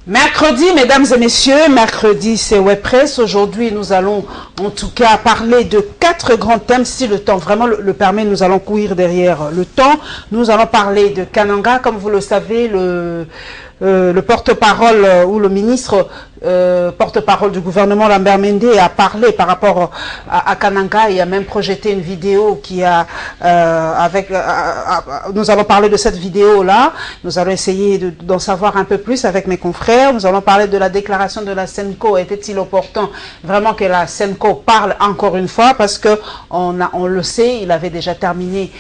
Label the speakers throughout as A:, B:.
A: Mercredi, mesdames et messieurs, mercredi c'est Webpress. Aujourd'hui, nous allons en tout cas parler de 4 grands thèmes. Si le temps vraiment le permet, nous allons courir derrière le temps. Nous allons parler de Kananga. Comme vous le savez, le porte-parole ou le ministre porte-parole du gouvernement Lambert Mende a parlé par rapport à Kananga et a même projeté une vidéo qui a nous allons parler de cette vidéo là. Nous allons essayer d'en savoir un peu plus avec mes confrères. Nous allons parler de la déclaration de la Senco. Était-il opportun vraiment que la Senco parle encore une fois, parce que on le sait, il avait déjà terminé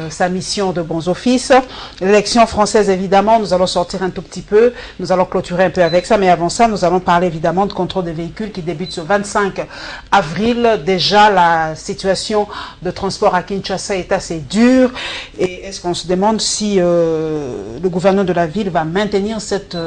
A: sa mission de bons offices. L'élection française, évidemment, nous allons sortir un tout petit peu, nous allons clôturer un peu avec ça, mais avant ça, nous allons parler évidemment de contrôle des véhicules qui débute ce 25 avril. Déjà, la situation de transport à Kinshasa est assez dure, et est-ce qu'on se demande si le gouverneur de la ville va maintenir cette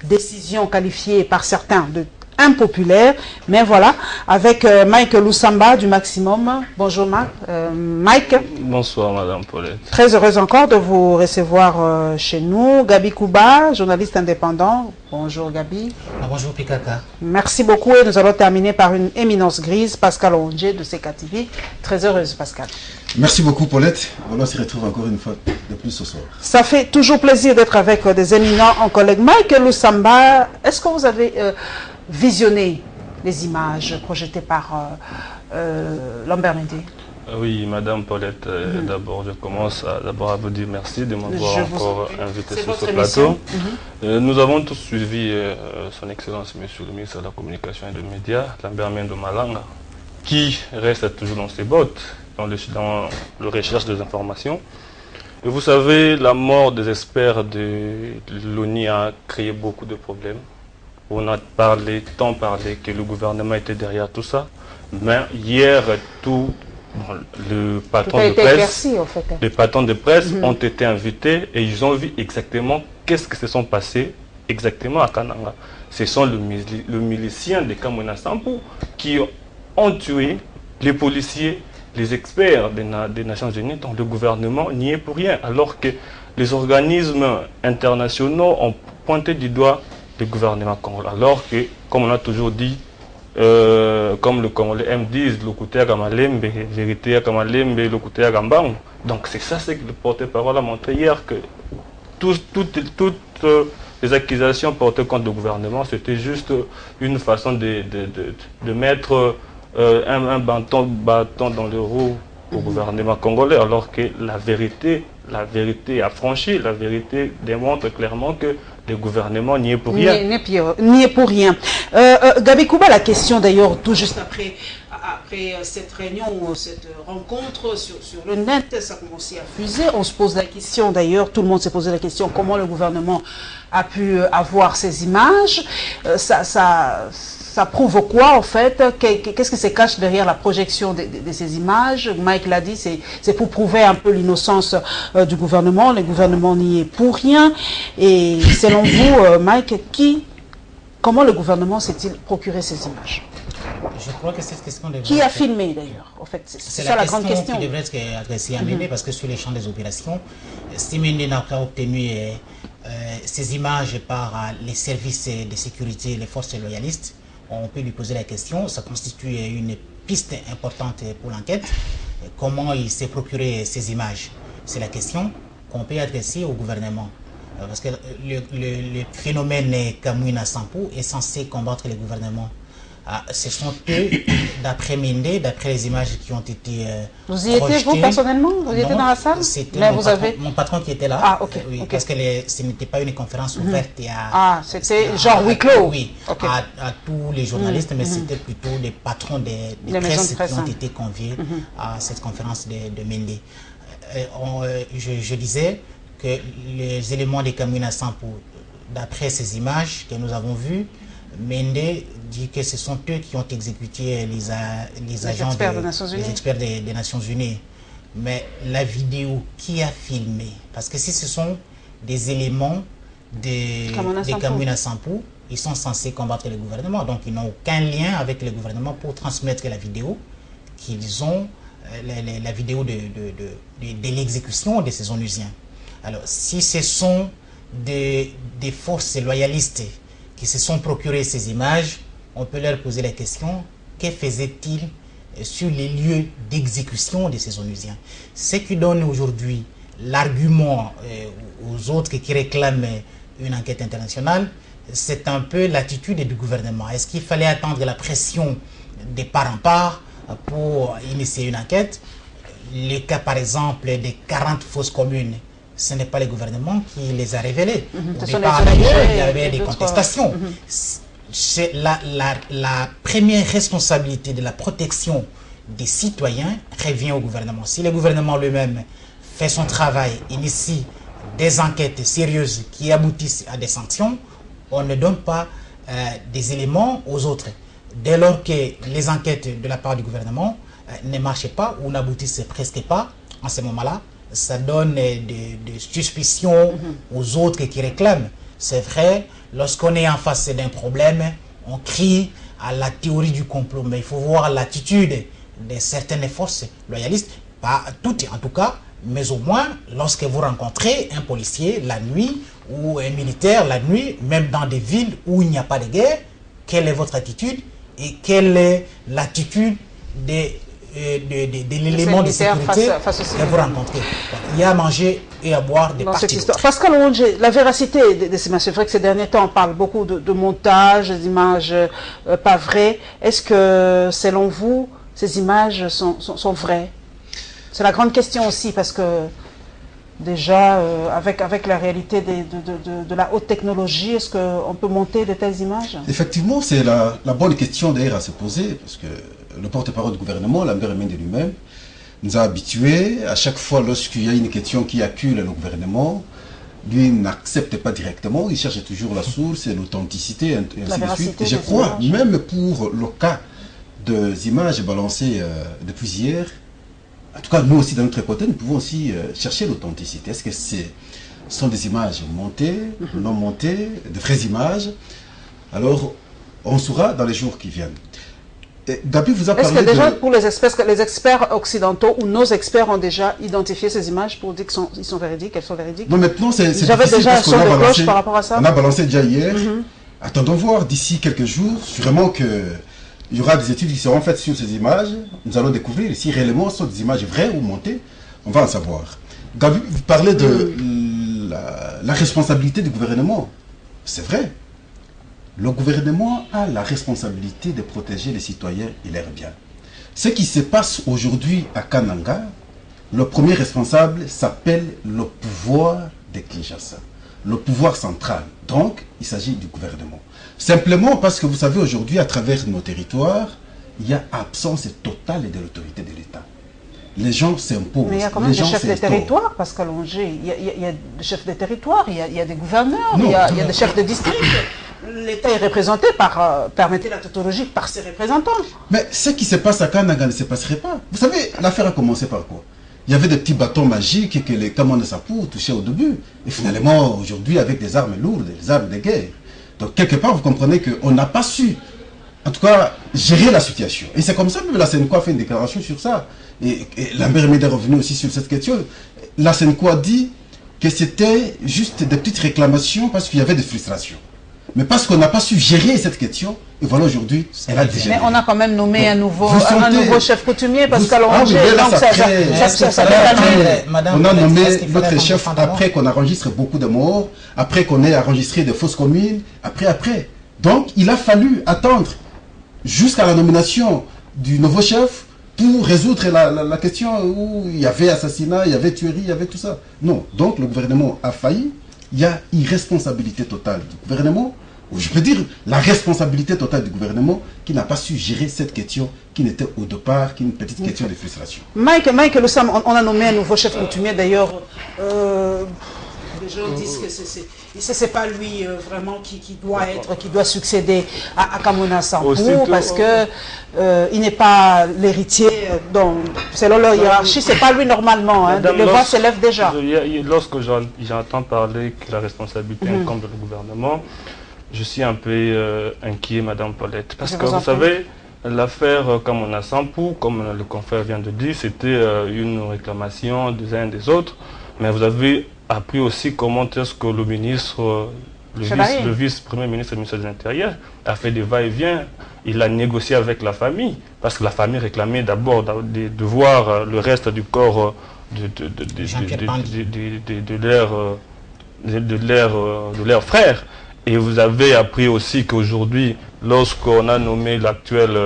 A: décision qualifiée par certains de impopulaire. Mais voilà, avec Mike Lusamba du Maximum. Bonjour Mike.
B: Bonsoir Madame Paulette.
A: Très heureuse encore de vous recevoir chez nous. Gabi Kouba, journaliste indépendant. Bonjour Gabi.
C: Bonjour Pikaka.
A: Merci beaucoup, et nous allons terminer par une éminence grise, Pascal Onge de CKTV. Très heureuse Pascal.
D: Merci beaucoup Paulette. On se retrouve encore une fois de plus ce soir.
A: Ça fait toujours plaisir d'être avec des éminents en collègues. Mike Lusamba, est-ce que vous avez visionner les images projetées par Lambert Mende?
B: Oui, Madame Paulette, d'abord je commence à vous dire merci de m'avoir encore invité sur ce plateau. Nous avons tous suivi son Excellence Monsieur le ministre de la Communication et des Médias, Lambert Mende Malanga, qui reste toujours dans ses bottes, dans le recherche des informations. Et vous savez, la mort des experts de l'ONU a créé beaucoup de problèmes. On a tant parlé que le gouvernement était derrière tout ça. Mais hier, les patrons de presse ont été invités et ils ont vu exactement qu'est-ce qui se sont passé exactement à Kananga. Ce sont le milicien de Kamwina Sampou qui ont tué les policiers, les experts des Nations Unies, dont le gouvernement n'y est pour rien. Alors que les organismes internationaux ont pointé du doigt le gouvernement congolais, alors que, comme on a toujours dit, comme le Congolais aime disent, le côté à Gamalembe, vérité à Gamalembe, le côté à Gambang. Donc c'est ça, c'est que le porte-parole a montré hier, que toutes les accusations portées contre le gouvernement, c'était juste une façon de mettre un bâton dans le roue au gouvernement congolais, alors que la vérité a franchi, la vérité démontre clairement que le gouvernement n'y est pour rien.
A: N'y est pour rien. Gabi Kouba, la question d'ailleurs, tout juste après cette réunion, cette rencontre sur le net, ça a commencé à fuser. On se pose la question d'ailleurs, tout le monde s'est posé la question, comment le gouvernement a pu avoir ces images. Ça prouve quoi en fait? Qu'est-ce qui se cache derrière la projection de ces images? Mike l'a dit, c'est pour prouver un peu l'innocence du gouvernement. Le gouvernement n'y est pour rien. Et selon vous, Mike, comment le gouvernement s'est-il procuré ces images?
C: Je crois que cette question devrait
A: Qui a filmé d'ailleurs? En fait, c'est ça la grande question.
C: Qui devrait être adressée à Mende, parce que sur les champs des opérations, si Mende n'a pas obtenu ces images par les services de sécurité, les forces loyalistes, on peut lui poser la question. Ça constitue une piste importante pour l'enquête. Comment il s'est procuré ces images? C'est la question qu'on peut adresser au gouvernement. Parce que le phénomène Kamwina Sampou est censé combattre le gouvernement. Ce sont eux, d'après Mende, d'après les images qui ont été
A: Vous y étiez, vous, personnellement? Vous y étiez dans la salle?
C: C'était mon patron qui était là.
A: Ah, ok.
C: Oui,
A: okay.
C: Parce que ce n'était pas une conférence ouverte.
A: C'était genre huis clos?
C: Oui, okay. à tous les journalistes, mais c'était plutôt les patrons des presse qui ont été conviés à cette conférence de Mende. Je disais que les éléments de Kamwina Sampou, d'après ces images que nous avons vues, Mende dit que ce sont eux qui ont exécuté les agents les experts des Nations Unies. Mais la vidéo, qui a filmé? Parce que si ce sont des éléments de Kamwina Sampou, ils sont censés combattre le gouvernement. Donc ils n'ont aucun lien avec le gouvernement pour transmettre la vidéo qu'ils ont, la vidéo de l'exécution de ces onusiens. Alors si ce sont des forces loyalistes qui se sont procurés ces images, on peut leur poser la question, que faisaient-ils sur les lieux d'exécution de ces Onusiens? Ce qui donne aujourd'hui l'argument aux autres qui réclament une enquête internationale, c'est un peu l'attitude du gouvernement. Est-ce qu'il fallait attendre la pression des part en part pour initier une enquête? Le cas par exemple des 40 fosses communes, ce n'est pas le gouvernement qui les a révélées. Au départ d'ailleurs, il y avait des contestations. C'est la première responsabilité de la protection des citoyens revient au gouvernement. Si le gouvernement lui-même fait son travail, initie des enquêtes sérieuses qui aboutissent à des sanctions, on ne donne pas des éléments aux autres. Dès lors que les enquêtes de la part du gouvernement ne marchent pas ou n'aboutissent presque pas, en ce moment-là, ça donne des suspicions aux autres qui réclament. C'est vrai, lorsqu'on est en face d'un problème, on crie à la théorie du complot, mais il faut voir l'attitude de certaines forces loyalistes, pas toutes en tout cas, mais au moins lorsque vous rencontrez un policier la nuit ou un militaire la nuit, même dans des villes où il n'y a pas de guerre, quelle est votre attitude et quelle est l'attitude de l'élément de sécurité que vous rencontrez? Il y a à manger et à boire des parties.
A: Pascal Onge, la véracité de ces images, c'est vrai que ces derniers temps on parle beaucoup de montage, d'images pas vraies. Est-ce que selon vous, ces images sont vraies? C'est la grande question aussi, parce que déjà, avec la réalité de la haute technologie, est-ce qu'on peut monter de telles images?
D: Effectivement, c'est la bonne question d'ailleurs à se poser, parce que le porte-parole du gouvernement, Lambert Mende lui-même, nous a habitués, à chaque fois lorsqu'il y a une question qui accule le gouvernement, lui n'accepte pas directement, il cherche toujours la source et l'authenticité, et ainsi de suite. Et je crois, même pour le cas des images balancées depuis hier, en tout cas, nous aussi, de notre côté, nous pouvons aussi chercher l'authenticité. Est-ce que ce sont des images montées, non montées, de vraies images? Alors, on saura dans les jours qui viennent. Gabi vous a parlé de...
A: Est-ce que déjà, pour les experts occidentaux ou nos experts ont déjà identifié ces images pour dire qu'ils sont véridiques, qu'elles sont véridiques?
D: Non, maintenant, c'est
A: j'avais déjà un son de cloche par rapport à ça.
D: On a balancé déjà hier. Attendons voir d'ici quelques jours, sûrement que... il y aura des études qui seront faites sur ces images. Nous allons découvrir si réellement ce sont des images vraies ou montées. On va en savoir. Gabi, vous parlez de la responsabilité du gouvernement. C'est vrai. Le gouvernement a la responsabilité de protéger les citoyens et leurs biens. Ce qui se passe aujourd'hui à Kananga, le premier responsable s'appelle le pouvoir de Kinshasa. Le pouvoir central. Donc, il s'agit du gouvernement. Simplement parce que vous savez, aujourd'hui, à travers nos territoires, il y a absence totale de l'autorité de l'État. Les gens s'imposent.
A: Mais il y a quand même des chefs de territoire, Pascal Onge. Il y a des chefs de territoire, il y a des gouverneurs, il y a des chefs de district. L'État est représenté par, permettez la tautologie, par ses représentants. Mais
D: ce qui se passe à Kananga ne se passerait pas. Vous savez, l'affaire a commencé par quoi? Il y avait des petits bâtons magiques que les Kamanda Sapou touchaient au début. Et finalement, aujourd'hui, avec des armes lourdes, des armes de guerre. Donc, quelque part, vous comprenez qu'on n'a pas su, en tout cas, gérer la situation. Et c'est comme ça que la Senko a fait une déclaration sur ça. Et Lambert Mende est revenu aussi sur cette question. La Senko a dit que c'était juste des petites réclamations parce qu'il y avait des frustrations. Mais parce qu'on n'a pas su gérer cette question, et voilà aujourd'hui, elle a dégénéré.
A: Mais on a quand même nommé un nouveau chef coutumier, Pascal Onge.
D: On a nommé notre chef après qu'on enregistre beaucoup de morts, après qu'on ait enregistré de fausses communes, après. Donc, il a fallu attendre jusqu'à la nomination du nouveau chef pour résoudre la question où il y avait assassinat, il y avait tuerie, il y avait tout ça. Non, donc le gouvernement a failli. Il y a irresponsabilité totale du gouvernement, ou je peux dire la responsabilité totale du gouvernement qui n'a pas su gérer cette question qui n'était au départ qu'une petite question de frustration.
A: Mike Lusam, on a nommé un nouveau chef coutumier d'ailleurs. Les gens disent que c'est pas lui vraiment qui doit succéder à Kamona Sampou parce que il n'est pas l'héritier. Donc selon leur hiérarchie, c'est pas lui normalement. Hein, le voix s'élève déjà.
B: Lorsque j'entends parler que la responsabilité incombe du gouvernement, je suis un peu inquiet, Madame Paulette, parce que vous savez, l'affaire Kamona Sampou, comme le confrère vient de dire, c'était une réclamation des uns et des autres, mais vous avez appris aussi comment est-ce que le ministre le vice-premier ministre et ministre de l'Intérieur, a fait des va-et-vient. Il a négocié avec la famille, parce que la famille réclamait d'abord de voir le reste du corps de leur frère. Et vous avez appris aussi qu'aujourd'hui, lorsqu'on a nommé l'actuel,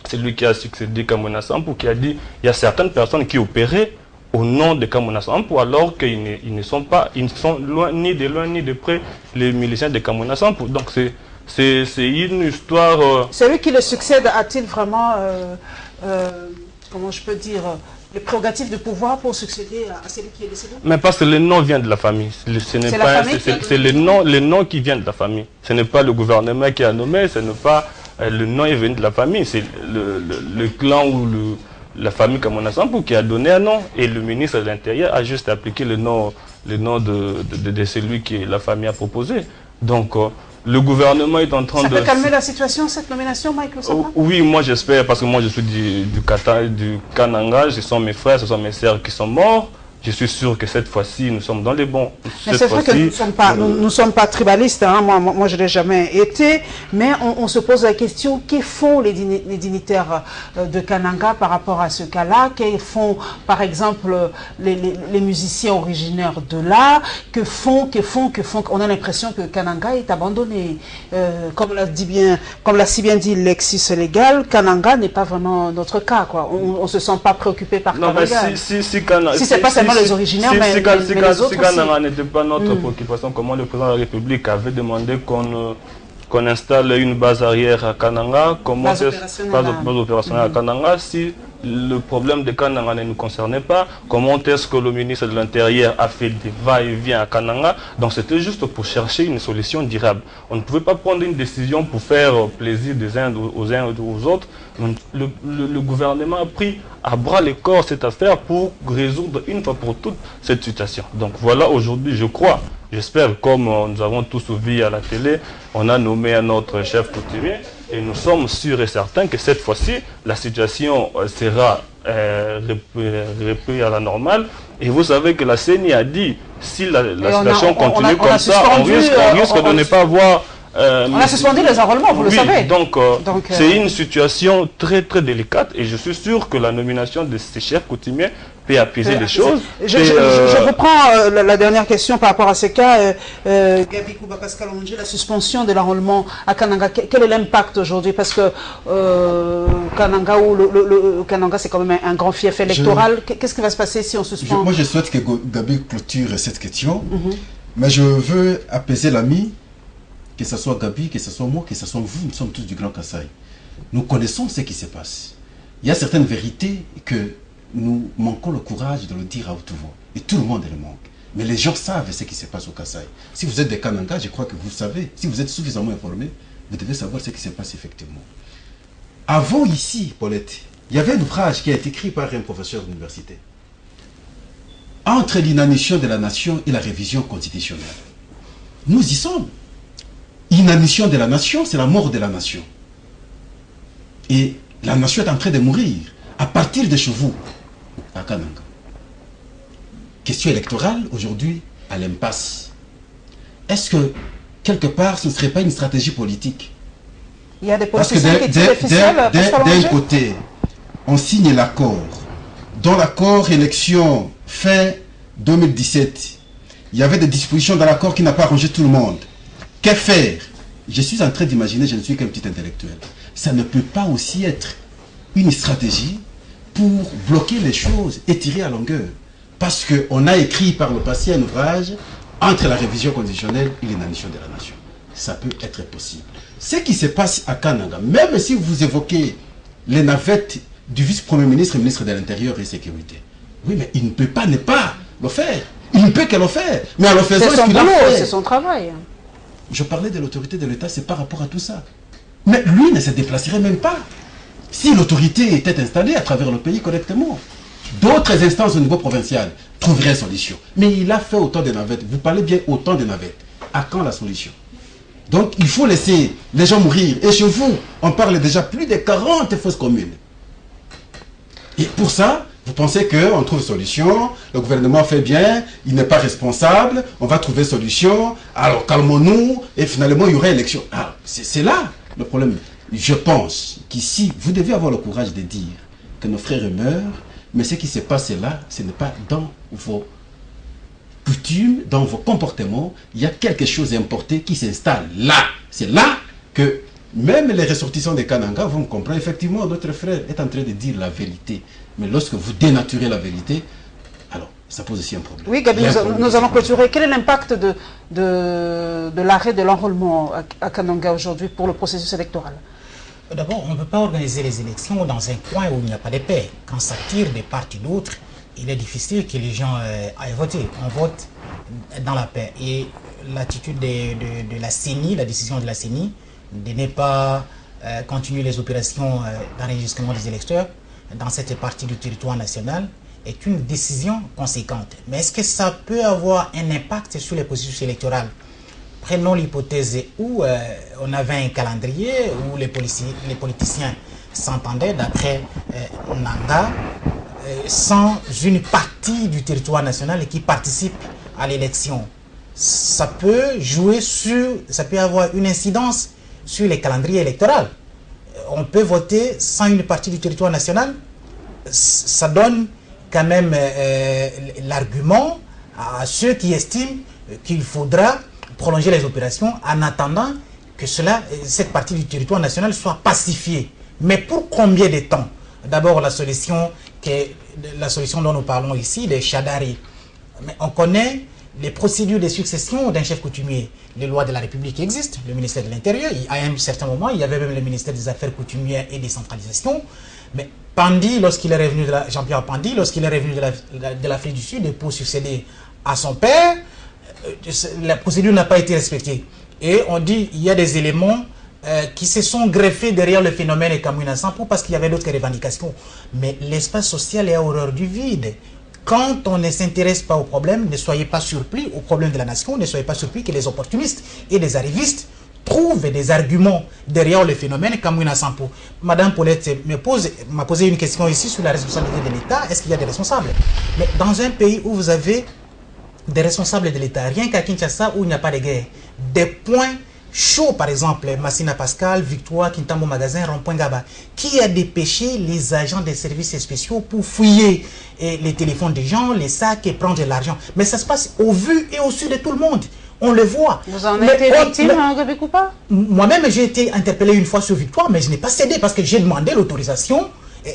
B: celui qui a succédé Kamwina Sampou, qui a dit il y a certaines personnes qui opéraient au nom de Kamwina Sampou, alors qu'ils ne sont pas, ils ne sont loin, ni de loin ni de près les miliciens de Kamwina Sampou. Donc c'est une histoire...
A: Celui qui le succède a-t-il vraiment, comment je peux dire, les prérogatives de pouvoir pour succéder à celui qui est décédé? Mais
B: parce que le nom vient de la famille. C'est le nom qui vient de la famille. Ce n'est pas le gouvernement qui a nommé, ce n'est pas le nom est venu de la famille. C'est le clan ou la famille Kamwina Sampou qui a donné un nom. Et le ministre de l'Intérieur a juste appliqué le nom de celui que la famille a proposé. Donc, le gouvernement est en train de...
A: Ça peut calmer la situation, cette nomination, Michael Sapa?
B: Oui, moi j'espère, parce que moi je suis du Kananga, ce sont mes frères, ce sont mes sœurs qui sont morts. Je suis sûr que cette fois-ci, nous sommes dans les bons.
A: Mais c'est vrai que nous ne sommes pas tribalistes, hein. Moi je ne l'ai jamais été, mais on se pose la question, que font les dignitaires de Kananga par rapport à ce cas-là? Que font, par exemple, les musiciens originaires de là? Que font on a l'impression que Kananga est abandonné. Comme l'a si bien dit Lexis Légal, Kananga n'est pas vraiment notre cas, quoi. On ne se sent pas préoccupé par Kananga.
B: Si
A: c'est pas seulement les originaires, mais les autres aussi. Si
B: Kananga n'était pas notre préoccupation, comment le président de la République avait demandé qu'on installe une base arrière à Kananga, base opérationnelle à Kananga, si le problème de Kananga ne nous concernait pas, comment est-ce que le ministre de l'Intérieur a fait des va-et-vient à Kananga? Donc c'était juste pour chercher une solution durable. On ne pouvait pas prendre une décision pour faire plaisir des uns aux autres. Le gouvernement a pris à bras le corps cette affaire pour résoudre une fois pour toutes cette situation. Donc voilà, aujourd'hui, je crois, j'espère, comme nous avons tous vu à la télé, on a nommé un autre chef coutumier et nous sommes sûrs et certains que cette fois-ci, la situation sera reprise à la normale. Et vous savez que la CENI a dit, si la situation continue comme ça, on risque de ne pas avoir...
A: on a suspendu les enrôlements, vous le savez.
B: Donc c'est une situation très très délicate et je suis sûr que la nomination de ces chefs coutumiers peut apaiser les choses.
A: Je reprends la dernière question par rapport à ce cas. Gabi Kouba Pascal Onge, la suspension de l'enrôlement à Kananga, quel est l'impact aujourd'hui? Parce que Kananga, Kananga c'est quand même un grand fief électoral. Qu'est-ce qui va se passer si on suspend?
D: Moi je souhaite que Gabi clôture cette question, mais je veux apaiser l'ami. Que ce soit Gabi, que ce soit moi, que ce soit vous, nous sommes tous du Grand Kasaï. Nous connaissons ce qui se passe. Il y a certaines vérités que nous manquons le courage de le dire à haute voix. Et tout le monde le manque. Mais les gens savent ce qui se passe au Kasaï. Si vous êtes des Kananga, je crois que vous savez. Si vous êtes suffisamment informés, vous devez savoir ce qui se passe effectivement. Avant ici, Paulette, il y avait un ouvrage qui a été écrit par un professeur d'université. Entre l'inanition de la nation et la révision constitutionnelle. Nous y sommes. Inanition de la nation, c'est la mort de la nation. Et la nation est en train de mourir à partir de chez vous, à Kananga. Question électorale, aujourd'hui, à l'impasse. Est-ce que, quelque part, ce ne serait pas une stratégie politique?
A: Il y a des politiciens qui tirent ficelle.
D: D'un côté, on signe l'accord. Dans l'accord élection fin 2017, il y avait des dispositions dans l'accord qui n'a pas arrangé tout le monde. Que faire? Je suis en train d'imaginer, je ne suis qu'un petit intellectuel. Ça ne peut pas aussi être une stratégie pour bloquer les choses et tirer à longueur. Parce qu'on a écrit par le passé un ouvrage entre la révision conditionnelle et l'inanition de la nation. Ça peut être possible. Ce qui se passe à Kananga, même si vous évoquez les navettes du vice-premier ministre et ministre de l'Intérieur et Sécurité, oui, mais il ne peut pas ne pas le faire. Il ne peut que le faire. Mais en le faisant,
A: c'est son boulot, c'est son travail.
D: Je parlais de l'autorité de l'État, c'est par rapport à tout ça. Mais lui ne se déplacerait même pas. Si l'autorité était installée à travers le pays correctement, d'autres instances au niveau provincial trouveraient solution. Mais il a fait autant de navettes. Vous parlez bien autant de navettes. À quand la solution? Donc il faut laisser les gens mourir. Et chez vous, on parle déjà plus de 40 fausses communes. Et pour ça, Vous pensez qu'on trouve solution, le gouvernement fait bien, il n'est pas responsable, on va trouver solution, alors calmons-nous, et finalement il y aura élection. C'est là le problème. Je pense qu'ici, vous devez avoir le courage de dire que nos frères meurent, mais ce qui se passe là, ce n'est pas dans vos coutumes, dans vos comportements, il y a quelque chose d'importé qui s'installe là. C'est là que même les ressortissants des Kananga vont comprendre, effectivement, notre frère est en train de dire la vérité. Mais lorsque vous dénaturez la vérité, alors ça pose aussi un problème.
A: Oui, Gabi, nous allons clôturer. Quel est l'impact de l'arrêt de l'enrôlement à Kananga aujourd'hui pour le processus électoral?
C: D'abord, on ne peut pas organiser les élections dans un coin où il n'y a pas de paix. Quand ça tire de part et d'autre, il est difficile que les gens aillent voter. On vote dans la paix. Et l'attitude de la CENI, la décision de la CENI, de ne pas continuer les opérations d'enregistrement des électeurs dans cette partie du territoire national est une décision conséquente. Mais est-ce que ça peut avoir un impact sur les processus électoraux? Prenons l'hypothèse où on avait un calendrier, où les politiciens s'entendaient d'après Nanga, sans une partie du territoire national qui participe à l'élection. Ça peut ça peut avoir une incidence sur les calendriers électoraux. On peut voter sans une partie du territoire national. Ça donne quand même l'argument à ceux qui estiment qu'il faudra prolonger les opérations en attendant que cette partie du territoire national soit pacifiée. Mais pour combien de temps? D'abord, la solution dont nous parlons ici, des Chadari. Mais on connaît les procédures de succession d'un chef coutumier. Les lois de la République existent, le ministère de l'Intérieur. À un certain moment, il y avait même le ministère des Affaires coutumières et décentralisation. Mais Pandi, lorsqu'il est revenu Jean-Pierre Pandi, lorsqu'il est revenu de l'Afrique du Sud pour succéder à son père, la procédure n'a pas été respectée. Et on dit qu'il y a des éléments qui se sont greffés derrière le phénomène Kamwina Sampo parce qu'il y avait d'autres revendications. Mais l'espace social est à horreur du vide. Quand on ne s'intéresse pas au problème, ne soyez pas surpris au problème de la nation, ne soyez pas surpris que les opportunistes et les arrivistes trouvent des arguments derrière le phénomène Kamwina Sampo. Madame Paulette m'a posé une question ici sur la responsabilité de l'État. Est-ce qu'il y a des responsables? Mais dans un pays où vous avez des responsables de l'État, rien qu'à Kinshasa où il n'y a pas de guerre, des points chauds, par exemple, Massina Pascal, Victoire, Kintambo Magasin, Rond-Point Gaba, qui a dépêché les agents des services spéciaux pour fouiller les téléphones des gens, les sacs et prendre de l'argent. Mais ça se passe au vu et au su de tout le monde. On le voit.
A: Vous en avez été victime, Gabi Koupa?
C: Moi-même, j'ai été interpellé une fois sur Victoire, mais je n'ai pas cédé parce que j'ai demandé l'autorisation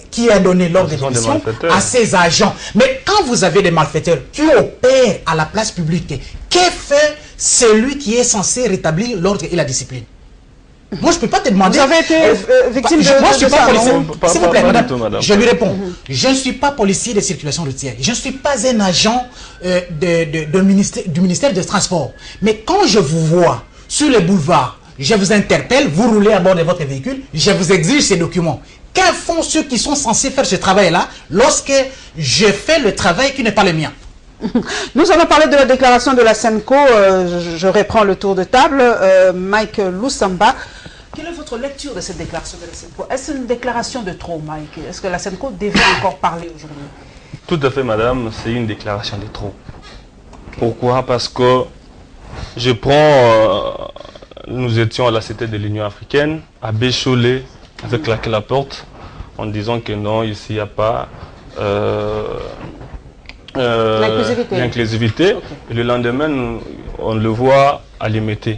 C: qui a donné l'ordre de démission à ces agents. Mais quand vous avez des malfaiteurs qui opèrent à la place publique, qu'est fait celui qui est censé rétablir l'ordre et la discipline? Moi, je ne peux pas te demander...
A: Vous avez été victime de
C: moi, je ne suis pas policier. S'il vous plaît, madame, je lui réponds. Je ne suis pas policier de circulation routière. Je ne suis pas un agent du ministère des Transports. Mais quand je vous vois sur les boulevards, je vous interpelle, vous roulez à bord de votre véhicule, je vous exige ces documents. Que font ceux qui sont censés faire ce travail-là lorsque je fais le travail qui n'est pas le mien?
A: Nous allons parler de la déclaration de la SENCO. Je reprends le tour de table. Mike Lusamba, quelle est votre lecture de cette déclaration de la SENCO? Est-ce une déclaration de trop, Mike? Est-ce que la SENCO devait encore parler aujourd'hui?
B: Tout à fait, madame. C'est une déclaration de trop. Okay. Pourquoi? Parce que je prends... nous étions à la Cité de l'Union africaine, à Bécholé, avec claqué la porte, en disant que non, ici, il n'y a pas... l'inclusivité. Okay. Et le lendemain, on le voit à l'IMT,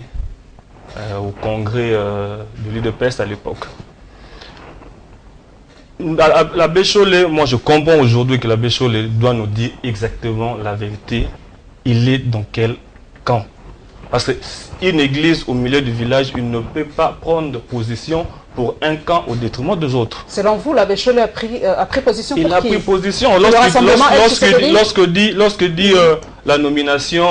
B: au congrès de l'UDPS à l'époque. La Bécholé, moi je comprends aujourd'hui que la Bécholé doit nous dire exactement la vérité. Il est dans quel camp? Parce qu'une église au milieu du village, il ne peut pas prendre position pour un camp au détriment des autres.
A: Selon vous, la Bécholé a pris position pour qui?
B: Il a pris position lorsque dit la nomination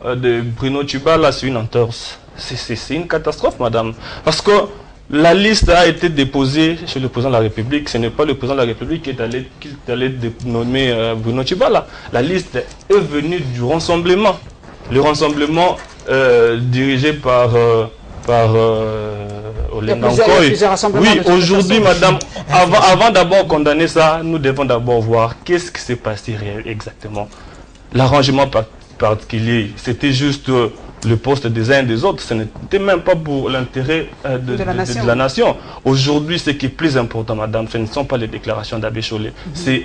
B: de Bruno Tshibala, c'est une entorse. C'est une catastrophe, madame. Parce que la liste a été déposée chez le président de la République. Ce n'est pas le président de la République qui est allé nommer Bruno Tshibala. La liste est venue du rassemblement. Le rassemblement dirigé par au Lengankoy. Oui, aujourd'hui, madame, avant d'abord condamner ça, nous devons d'abord voir qu'est-ce qui s'est passé exactement. L'arrangement particulier, c'était juste le poste des uns et des autres, ce n'était même pas pour l'intérêt de la nation. Aujourd'hui, ce qui est plus important, madame, ce ne sont pas les déclarations d'Abbé Cholé, c'est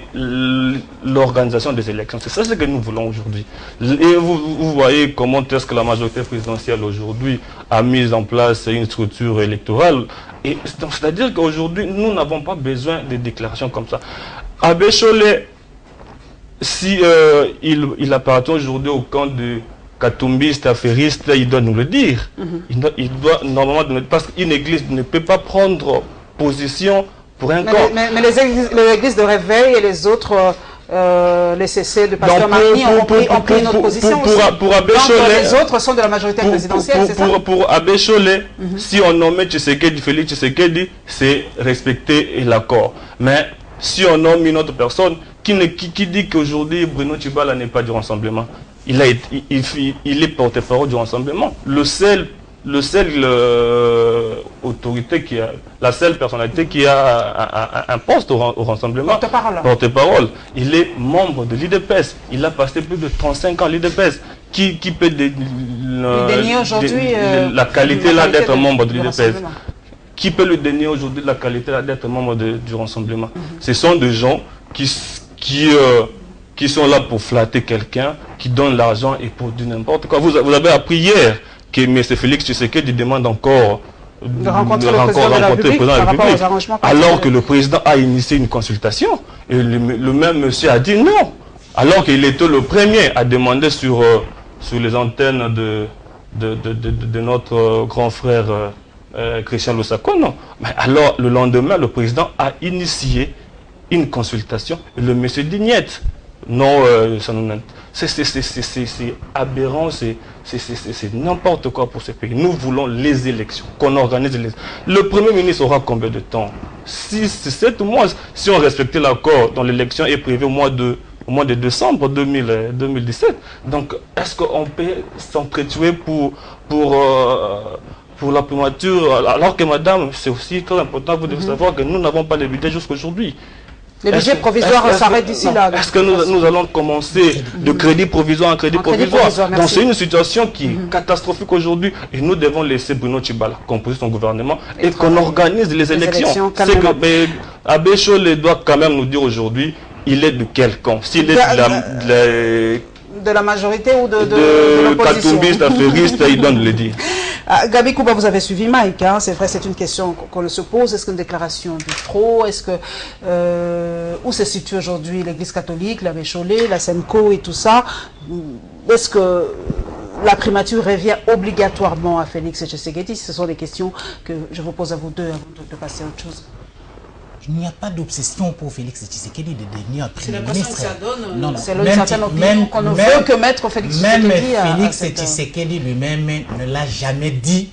B: l'organisation des élections. C'est ça ce que nous voulons aujourd'hui. Et vous voyez comment est-ce que la majorité présidentielle aujourd'hui a mis en place une structure électorale. C'est-à-dire qu'aujourd'hui, nous n'avons pas besoin de déclarations comme ça. Abbé Cholé, si il appartient aujourd'hui au camp de katumbiste, affairiste, il doit nous le dire. Il doit normalement, parce qu'une église ne peut pas prendre position pour un camp.
A: Mais les églises de réveil et les autres, les CC de Pasteur Magny ont pris notre position aussi.
B: Pour Abbé Cholé,
A: les autres sont de la majorité présidentielle, c'est ça?
B: Pour Abbé Cholé, si on nomme Tshisekedi, Félix Tshisekedi, c'est respecter l'accord. Mais si on nomme une autre personne qui dit qu'aujourd'hui Bruno Tshibala n'est pas du rassemblement, il est porte-parole du rassemblement. La seule personnalité qui a un poste au rassemblement, porte-parole. Il est membre de l'IDPS. Il a passé plus de 35 ans à l'IDPS. Qui peut
A: dénier aujourd'hui
B: la qualité là d'être membre de l'IDPS? Qui peut le dénier aujourd'hui la qualité là d'être membre du rassemblement? Ce sont des gens qui sont là pour flatter quelqu'un, qui donnent l'argent et pour du n'importe quoi. Vous avez appris hier que M. Félix Tshisekedi demande encore
A: de rencontrer le président de la République
B: alors que le président a initié une consultation. Et le même monsieur a dit non. Alors qu'il était le premier à demander sur les antennes de notre grand frère Christian Lusakono. Mais alors, le lendemain, le président a initié une consultation. Et le monsieur dit niet. Non, c'est aberrant, c'est n'importe quoi pour ce pays. Nous voulons les élections, qu'on organise les élections. Le Premier ministre aura combien de temps? 7 mois. Si on respectait l'accord dont l'élection est prévue au mois de décembre 2017. Donc, est-ce qu'on peut s'entretuer pour la primature? Alors que, madame, c'est aussi très important, vous devez savoir que nous n'avons pas de budget jusqu'aujourd'hui.
A: Le budget provisoire s'arrête d'ici là.
B: Est-ce que nous allons commencer de crédit provisoire en crédit provisoire? Donc c'est une situation qui est catastrophique aujourd'hui et nous devons laisser Bruno Tshibala composer son gouvernement et qu'on organise les élections. C'est que Abbé Cholé doit quand même nous dire aujourd'hui, il est de quel camp? S'il est
A: de la majorité ou de l'opposition?
B: Katumbiste, affairiste, il doit nous le dire.
A: Gabi Kouba, vous avez suivi Mike, hein? C'est vrai, c'est une question qu'on se pose. Est-ce qu'une déclaration de trop? Est-ce que où se situe aujourd'hui l'Église catholique, l'Abbé Cholé, la SENCO et tout ça? Est-ce que la primature revient obligatoirement à Félix Tshisekedi? Ce sont des questions que je vous pose à vous deux avant de passer à autre chose.
C: Il n'y a pas d'obsession pour Félix Tshisekedi de devenir Premier ministre.
A: C'est une certaine opinion qu'on ne veut que mettre Félix Tshisekedi.
C: Même Félix Tshisekedi lui-même ne l'a jamais dit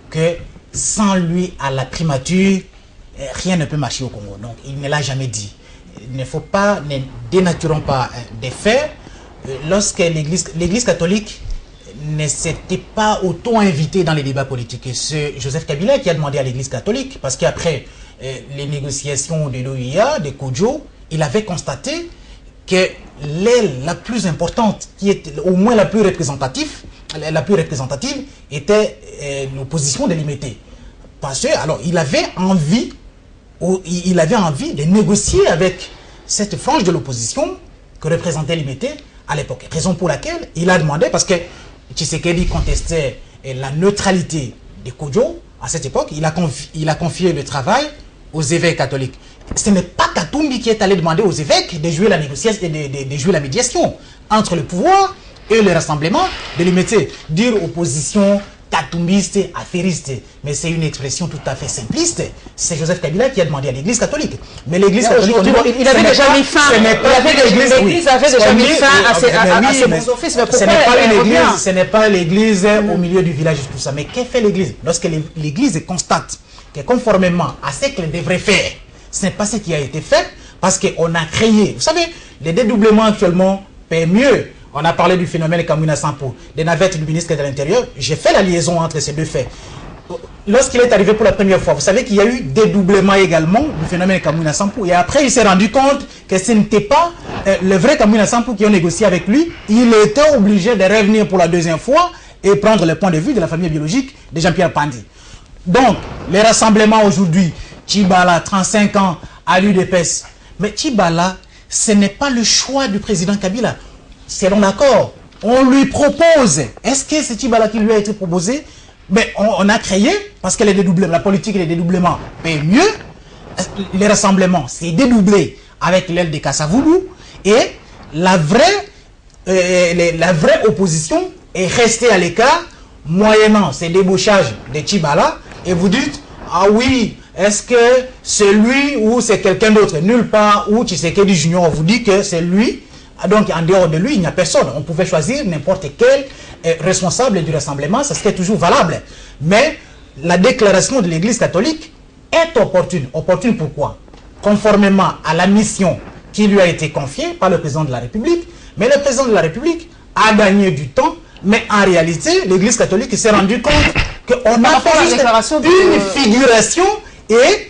C: que sans lui à la primature, rien ne peut marcher au Congo. Donc il ne l'a jamais dit. Il ne faut pas, ne dénaturons pas des faits. Lorsque l'Église catholique ne s'était pas auto-invitée dans les débats politiques, c'est Joseph Kabila qui a demandé à l'Église catholique, parce qu'après les négociations de l'OIA, de Kodjo, il avait constaté que l'aile la plus importante, qui est au moins la plus représentative était l'opposition délimitée. Parce que, alors, il avait envie de négocier avec cette frange de l'opposition que représentait l'IMT à l'époque. Raison pour laquelle il a demandé, parce que Tshisekedi contestait la neutralité de Kodjo à cette époque, il a confié le travail aux évêques catholiques. Ce n'est pas Katumbi qui est allé demander aux évêques de jouer la négociation, de jouer la médiation entre le pouvoir et le rassemblement de l'IMT. Dire opposition katumbiste, affairiste, mais c'est une expression tout à fait simpliste. C'est Joseph Kabila qui a demandé à l'Église catholique. Mais l'Église catholique,
A: il avait déjà mis fin. L'Église avait déjà mis fin à ses bons offices.
C: Ce n'est pas l'Église au milieu du village, tout ça. Mais qu'est-ce que fait l'Église? Lorsque l'Église constate que conformément à ce qu'elle devrait faire, ce n'est pas ce qui a été fait, parce qu'on a créé, vous savez, les dédoublements actuellement paient mieux. On a parlé du phénomène Kamina Sampo, des navettes du ministre de l'Intérieur. J'ai fait la liaison entre ces deux faits. lorsqu'il est arrivé pour la première fois, vous savez qu'il y a eu dédoublement également du phénomène Kamwina Sampou. Et après, il s'est rendu compte que ce n'était pas le vrai Kamwina Sampou qui ont négocié avec lui. Il était obligé de revenir pour la deuxième fois et prendre le point de vue de la famille biologique de Jean-Pierre Pandi. Donc, les rassemblements aujourd'hui, Tchibala, 35 ans, à l'UDPS. Mais Tchibala, ce n'est pas le choix du président Kabila. Selon l'accord, on lui propose. Est-ce que c'est Tchibala qui lui a été proposé? Mais on a créé, parce que la politique et les dédoublements paient mieux. Les rassemblements, c'est dédoublé avec l'aile de Kassavoulou. Et la vraie opposition est restée à l'écart, moyennant ces débauchages de Tchibala. Et vous dites, ah oui, est-ce que c'est lui ou c'est quelqu'un d'autre? Nulle part où Tshisekedi Junior vous dit que c'est lui. Donc en dehors de lui, il n'y a personne. On pouvait choisir n'importe quel responsable du rassemblement, ça serait toujours valable. Mais la déclaration de l'Église catholique est opportune. Opportune pourquoi? Conformément à la mission qui lui a été confiée par le président de la République. Mais le président de la République a gagné du temps. Mais en réalité, l'Église catholique s'est rendu compte qu'on a fait une figuration.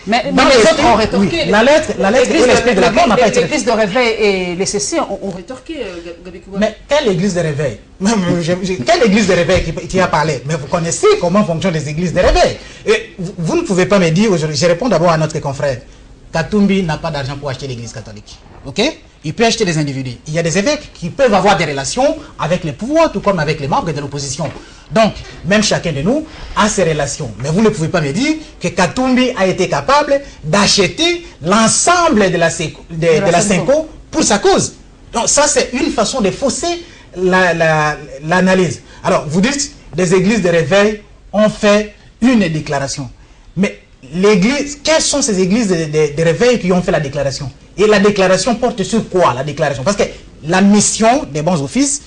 A: Mais les autres ont rétorqué.
C: Oui, la lettre et l'esprit de l'accord n'a pas été...
A: L'église de réveil et les CC ont rétorqué, Gabi Kouba.
C: Mais quelle église de réveil? Quelle église de réveil qui a parlé? Mais vous connaissez comment fonctionnent les églises de réveil. Et vous ne pouvez pas me dire aujourd'hui, je réponds d'abord à notre confrère, Katumbi n'a pas d'argent pour acheter l'église catholique. Ok? Il peut acheter des individus. Il y a des évêques qui peuvent avoir des relations avec les pouvoirs, tout comme avec les membres de l'opposition. Donc, même chacun de nous a ses relations. Mais vous ne pouvez pas me dire que Katumbi a été capable d'acheter l'ensemble de la Senko pour sa cause. Donc, ça, c'est une façon de fausser l'analyse. Alors, vous dites, des églises de réveil ont fait une déclaration. Mais l'église, quelles sont ces églises de réveil qui ont fait la déclaration? Et la déclaration porte sur quoi, la déclaration? Parce que la mission des bons offices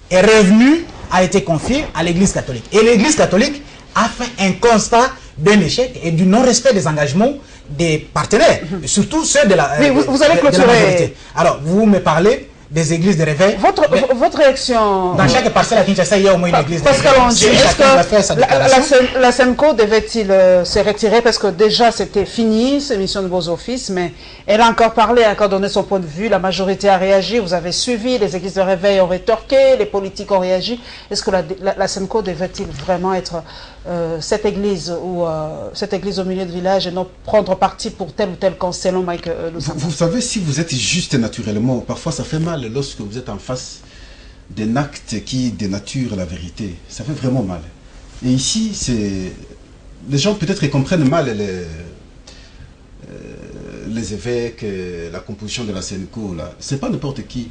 C: est revenue, a été confiée à l'église catholique. Et l'église catholique a fait un constat d'un échec et du non-respect des engagements des partenaires, surtout ceux de la,
A: oui, vous allez clôturer.
C: majorité. Alors, vous me parlez des églises de réveil.
A: Votre réaction...
C: Dans chaque parcelle à Kinshasa, il y a au moins une église de réveil.
A: Parce que la SENCO devait-il se retirer parce que déjà c'était fini, cette mission de vos offices, mais elle a encore parlé, a encore donné son point de vue, la majorité a réagi, vous avez suivi, les églises de réveil ont rétorqué, les politiques ont réagi. Est-ce que la SENCO devait-il vraiment être cette église au milieu de village et non prendre parti pour tel ou tel camp selon Mike
D: vous savez, si vous êtes juste naturellement, parfois ça fait mal lorsque vous êtes en face d'un acte qui dénature la vérité. Ça fait vraiment mal. Et ici, les gens peut-être comprennent mal les évêques, la composition de la SENCO. C'est pas n'importe qui.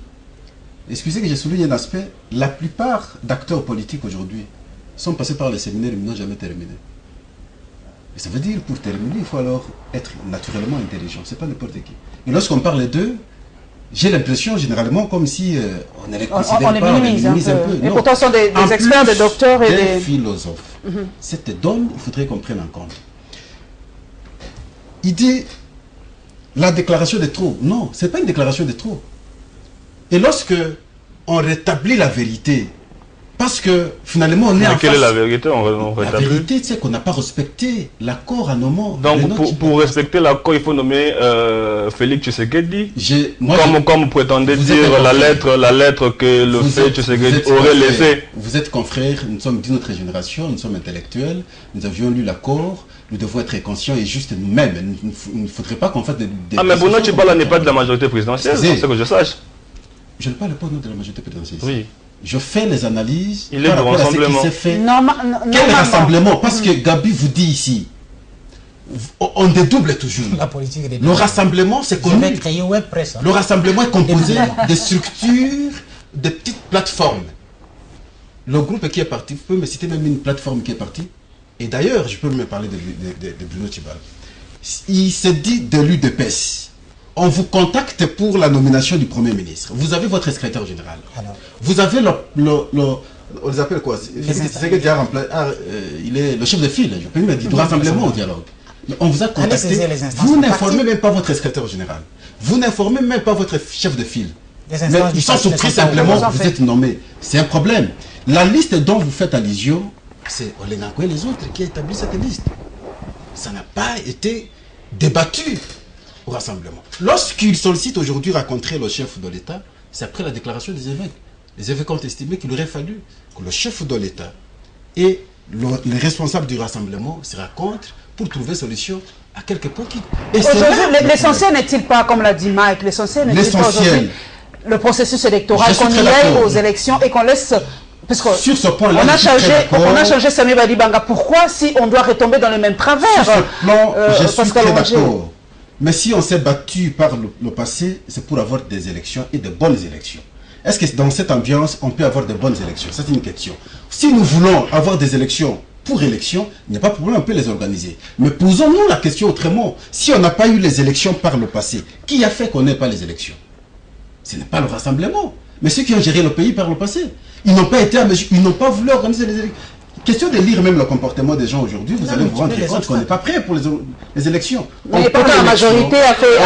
D: Excusez que j'ai souligné un aspect. La plupart d'acteurs politiques aujourd'hui sont passés par les séminaires et n'ont jamais terminé. Et ça veut dire, pour terminer, il faut alors être naturellement intelligent. C'est pas n'importe qui. Et lorsqu'on parle d'eux, j'ai l'impression, généralement, comme si on ne les considère pas, on les minimise un peu.
A: Et pourtant, ce sont des experts, des docteurs et des
D: philosophes. Cette donne, il faudrait qu'on prenne en compte. Il dit, la déclaration de trop. Non, ce n'est pas une déclaration de trop. Et lorsque on rétablit la vérité, parce que finalement on est en face...
B: Quelle est la vérité? On
D: la vérité, c'est qu'on n'a pas respecté l'accord à nommant.
B: Donc pour respecter l'accord, il faut nommer Félix Tshisekedi, comme prétendait dire la lettre que le fait Tshisekedi aurait laissé.
D: Vous êtes confrères, nous sommes d'une autre génération, nous sommes intellectuels, nous avions lu l'accord, nous devons être conscients et juste nous-mêmes. Il ne faudrait pas qu'on fasse des...
B: Ah mais Bruno Tshibala n'est pas de la majorité présidentielle, c'est ce que je sache.
D: Je ne parle pas au nom de la majorité présidentielle.
B: Oui.
D: Je fais les analyses.
B: Il est de rassemblement.
D: Quel rassemblement? Parce que Gabi vous dit ici, on dédouble toujours.
C: La politique
D: le rassemblement, c'est connu. Le rassemblement est composé de structures, de petites plateformes. Le groupe qui est parti, vous pouvez me citer même une plateforme qui est partie. Et d'ailleurs, je peux me parler de Bruno Tshibala. Il s'est dit de l'UDPS. On vous contacte pour la nomination du Premier ministre. Vous avez votre secrétaire général. Alors, vous avez on les appelle quoi? Il est le chef de file, je peux me dire, du rassemblement au dialogue. Mais on vous a contacté. Vous n'informez même pas votre secrétaire général. Vous n'informez même pas votre chef de file. Mais ils sont surpris simplement, vous êtes nommé. C'est un problème. La liste dont vous faites allusion c'est Olenakwe et les autres qui ont établi cette liste. Ça n'a pas été débattu au rassemblement. Lorsqu'ils sollicitent aujourd'hui rencontrer le chef de l'État, c'est après la déclaration des évêques. Les évêques ont estimé qu'il aurait fallu que le chef de l'État et les responsables du rassemblement se rencontrent pour trouver solution à quelques points qui...
A: L'essentiel n'est-il pas, comme l'a dit Mike, l'essentiel n'est-il pas aujourd'hui le processus électoral, qu'on y aille aux élections et qu'on laisse... Parce que
D: sur ce point-là,
A: on a changé Samia Badibanga. Pourquoi si on doit retomber dans les mêmes travers?
D: Sur ce plan, je suis très d'accord. Mais si on s'est battu par le passé, c'est pour avoir des élections et de bonnes élections. Est-ce que dans cette ambiance, on peut avoir de bonnes élections? C'est une question. Si nous voulons avoir des élections pour élections, il n'y a pas de problème, on peut les organiser. Mais posons-nous la question autrement. Si on n'a pas eu les élections par le passé, qui a fait qu'on n'ait pas les élections? Ce n'est pas le rassemblement. Mais ceux qui ont géré le pays par le passé, ils n'ont pas été à mesure, ils n'ont pas voulu organiser les élections. Question de lire même le comportement des gens aujourd'hui, vous allez vous rendre compte qu'on n'est pas prêt pour les élections.
A: Mais pourtant la majorité a créé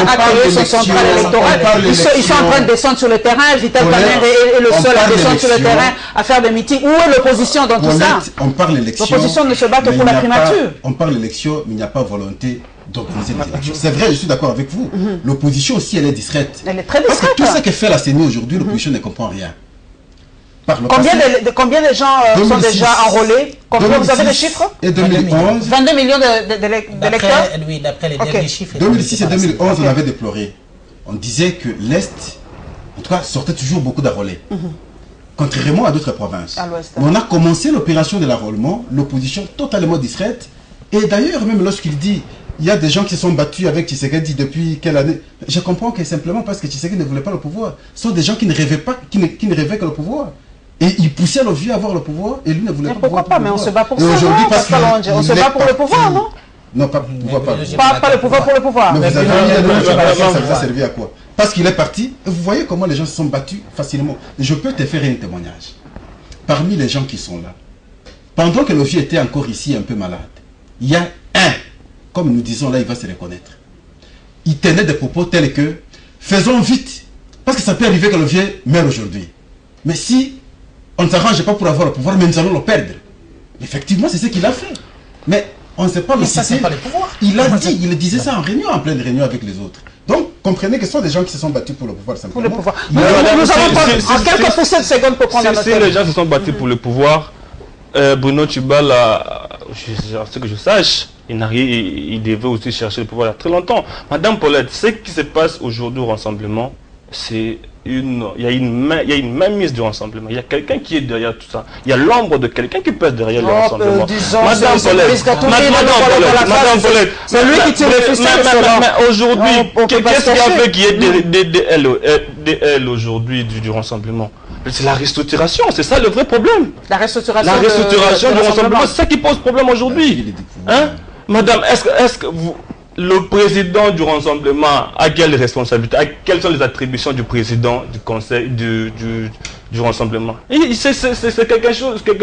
A: son central électoral. Ils sont en train de descendre sur le terrain. Vital Kamerhe est le seul à descendre sur le terrain, à faire des meetings. Où est l'opposition dans tout ça?
D: On parle d'élection.
A: L'opposition ne se bat que pour la primature.
D: On parle d'élection, mais il n'y a pas volonté d'organiser les élections. C'est vrai, je suis d'accord avec vous. L'opposition aussi, elle est distraite.
A: Elle est très distraite.
D: Parce que tout ce que fait la CENI aujourd'hui, l'opposition ne comprend rien.
A: Combien de gens sont déjà enrôlés? Vous avez les chiffres?
D: Et 2011.
A: 22 millions d'électeurs?
C: Oui, d'après les derniers chiffres.
D: 2006 et 2011, on avait déploré. On disait que l'Est, en tout cas, sortait toujours beaucoup d'enrôlés. Contrairement à d'autres provinces. Mais on a commencé l'opération de l'enrôlement, l'opposition totalement distraite. Et d'ailleurs, même lorsqu'il dit, il y a des gens qui se sont battus avec Tshisekedi depuis quelle année? Je comprends que simplement parce que Tshisekedi ne voulait pas le pouvoir. Ce sont des gens qui ne rêvaient pas, qui ne rêvaient que le pouvoir. Et il poussait le vieux à avoir le pouvoir et lui ne voulait pas.
A: Pourquoi pas? Mais on se bat pour ça.
D: Aujourd'hui,
A: on se bat pour le pouvoir, non?
D: Non, pas le pouvoir.
A: Pas le pouvoir pour le pouvoir.
D: Mais vous avez dit ça vous a servi à quoi? Parce qu'il est parti. Vous voyez comment les gens se sont battus facilement. Je peux te faire un témoignage. Parmi les gens qui sont là, pendant que le vieux était encore ici un peu malade, il y a un, comme nous disons là, il va se reconnaître. Il tenait des propos tels que faisons vite, parce que ça peut arriver que le vieux meure aujourd'hui. Mais si on ne s'arrange pas pour avoir le pouvoir, mais nous allons le perdre. Effectivement, c'est ce qu'il a fait. Mais on ne sait pas le citer. Il a dit, il disait ça en réunion, en pleine réunion avec les autres. Donc, comprenez que ce sont des gens qui se sont battus pour le pouvoir simplement.
A: Pour le pouvoir. Nous avons en quelques poussées de secondes pour prendre
B: si les gens se sont battus pour le pouvoir, Bruno Tshibala, ce que je sache, il devait aussi chercher le pouvoir il y a très longtemps. Madame Paulette, ce qui se passe aujourd'hui au rassemblement, c'est il y a une mainmise du rassemblement. Il y a quelqu'un qui est derrière tout ça. Il y a l'ombre de quelqu'un qui pèse derrière le rassemblement. Madame Paulette,
A: c'est lui qui tire le fils.
B: Mais aujourd'hui, qu'est-ce qu'il y avait qui est des aujourd'hui du rassemblement? C'est la restructuration, c'est ça le vrai problème.
A: La restructuration
B: du rassemblement, c'est ça qui pose problème aujourd'hui. Hein? Madame, est-ce que vous... Le président du rassemblement a quelle responsabilité? Quelles sont les attributions du président du conseil du rassemblement? C'est quelque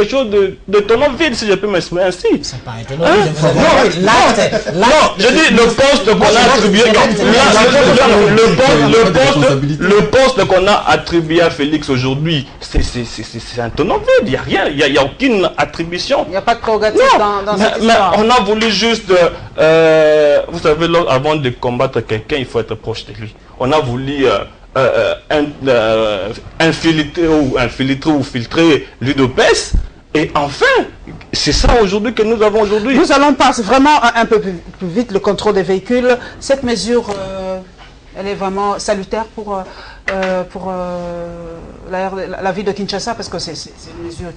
B: chose de tonnant vide, si je peux m'exprimer ainsi.
C: C'est pas étonnant. Non,
B: je dis le poste qu'on a attribué. Le poste qu'on a attribué à Félix aujourd'hui, c'est un tonnant vide. Il n'y a rien, il n'y a aucune attribution.
A: Il n'y a pas de prérogative dans cette
B: histoire. Mais on a voulu juste. Vous savez, avant de combattre quelqu'un, il faut être proche de lui. On a voulu infiltrer ou filtrer l'UDPS. Et enfin, c'est ça aujourd'hui que nous avons aujourd'hui.
A: Nous allons passer vraiment un peu plus vite le contrôle des véhicules. Cette mesure, elle est vraiment salutaire pour la ville de Kinshasa, parce que c'est une mesure